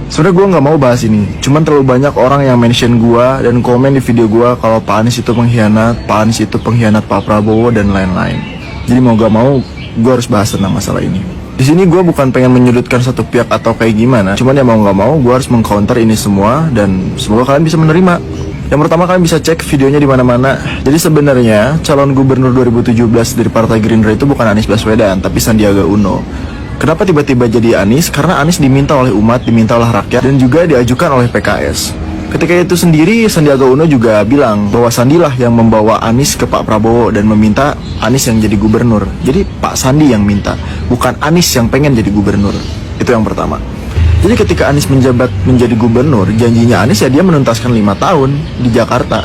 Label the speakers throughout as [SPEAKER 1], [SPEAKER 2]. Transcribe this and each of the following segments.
[SPEAKER 1] Sebenernya gue nggak mau bahas ini, cuman terlalu banyak orang yang mention gue dan komen di video gue kalau Pak Anies itu pengkhianat, Pak Anies itu pengkhianat Pak Prabowo dan lain-lain. Jadi mau gak mau, gue harus bahas tentang masalah ini. Di sini gue bukan pengen menyudutkan satu pihak atau kayak gimana, cuman ya mau gak mau gue harus mengcounter ini semua dan semoga kalian bisa menerima. Yang pertama, kalian bisa cek videonya di mana-mana. Jadi sebenarnya calon gubernur 2017 dari Partai Gerindra itu bukan Anies Baswedan, tapi Sandiaga Uno. Kenapa tiba-tiba jadi Anies? Karena Anies diminta oleh umat, diminta oleh rakyat, dan juga diajukan oleh PKS. Ketika itu sendiri, Sandiaga Uno juga bilang bahwa Sandilah yang membawa Anies ke Pak Prabowo dan meminta Anies yang jadi gubernur. Jadi Pak Sandi yang minta, bukan Anies yang pengen jadi gubernur. Itu yang pertama. Jadi ketika Anies menjabat menjadi gubernur, janjinya Anies ya dia menuntaskan 5 tahun di Jakarta.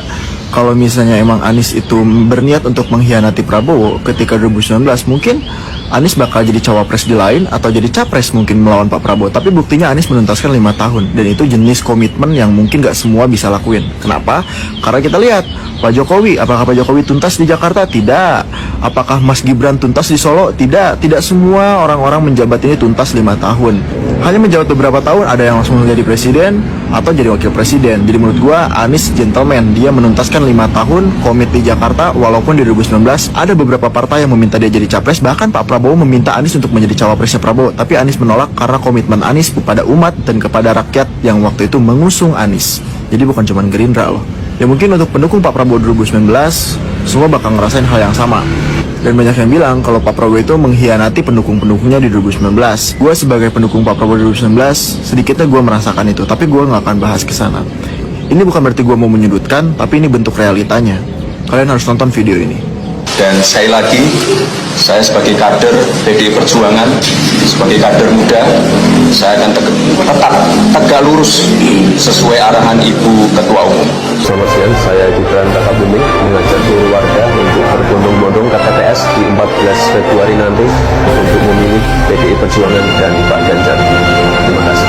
[SPEAKER 1] Kalau misalnya emang Anies itu berniat untuk mengkhianati Prabowo ketika 2019, mungkin Anies bakal jadi cawapres di lain atau jadi capres mungkin melawan Pak Prabowo. Tapi buktinya Anies menuntaskan 5 tahun. Dan itu jenis komitmen yang mungkin gak semua bisa lakuin. Kenapa? Karena kita lihat Pak Jokowi, apakah Pak Jokowi tuntas di Jakarta? Tidak. Apakah Mas Gibran tuntas di Solo? Tidak. Tidak semua orang-orang menjabat ini tuntas 5 tahun. Hanya menjabat beberapa tahun, ada yang langsung menjadi presiden atau jadi wakil presiden. Jadi menurut gua Anies gentleman, dia menuntaskan 5 tahun komit di Jakarta. Walaupun di 2019 ada beberapa partai yang meminta dia jadi capres, bahkan Pak Prabowo meminta Anies untuk menjadi cawapresnya Prabowo, tapi Anies menolak karena komitmen Anies kepada umat dan kepada rakyat yang waktu itu mengusung Anies. Jadi bukan cuma Gerindra loh. Ya mungkin untuk pendukung Pak Prabowo 2019 semua bakal ngerasain hal yang sama. Dan banyak yang bilang kalau Pak Prabowo itu mengkhianati pendukung-pendukungnya di 2019. Gue sebagai pendukung Pak Prabowo 2019, sedikitnya gue merasakan itu, tapi gue gak akan bahas ke sana. Ini bukan berarti gue mau menyudutkan, tapi ini bentuk realitanya. Kalian harus nonton video ini.
[SPEAKER 2] Dan sekali lagi, saya sebagai kader PDI Perjuangan, sebagai kader muda, saya akan tetap tegak lurus sesuai arahan Ibu Ketua Umum.
[SPEAKER 3] Selamat siang, saya Gibran Rakabuming mengajak seluruh warga untuk berbondong-bondong ke TPS di 14 Februari nanti untuk memilih PDI Perjuangan dan Pak Ganjar. Terima kasih.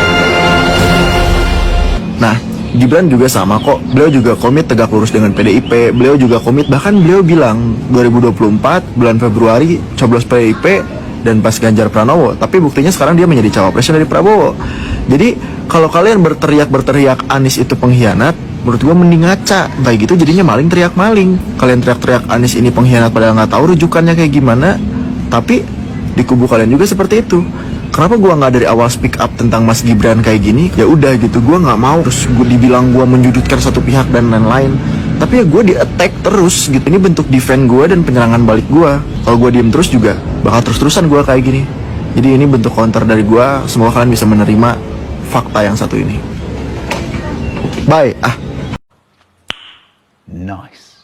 [SPEAKER 1] Nah, Gibran juga sama kok. Beliau juga komit tegak lurus dengan PDIP. Beliau juga komit, bahkan beliau bilang 2024 bulan Februari coblos PDIP dan pas Ganjar Pranowo. Tapi buktinya sekarang dia menjadi cawapresnya dari Prabowo. Jadi kalau kalian berteriak Anies itu pengkhianat, menurut gua mending ngaca. Kayak gitu jadinya maling teriak maling. Kalian teriak-teriak Anies ini pengkhianat padahal nggak tahu rujukannya kayak gimana. Tapi di kubu kalian juga seperti itu. Kenapa gue nggak dari awal speak up tentang Mas Gibran kayak gini? Ya udah gitu, gue nggak mau terus gue dibilang gue menyudutkan satu pihak dan lain-lain. Tapi ya gue di attack terus gitu. Ini bentuk defend gue dan penyerangan balik gue. Kalau gue diem terus juga bakal terus-terusan gue kayak gini. Jadi ini bentuk counter dari gue. Semoga kalian bisa menerima fakta yang satu ini. Bye.
[SPEAKER 4] Nice.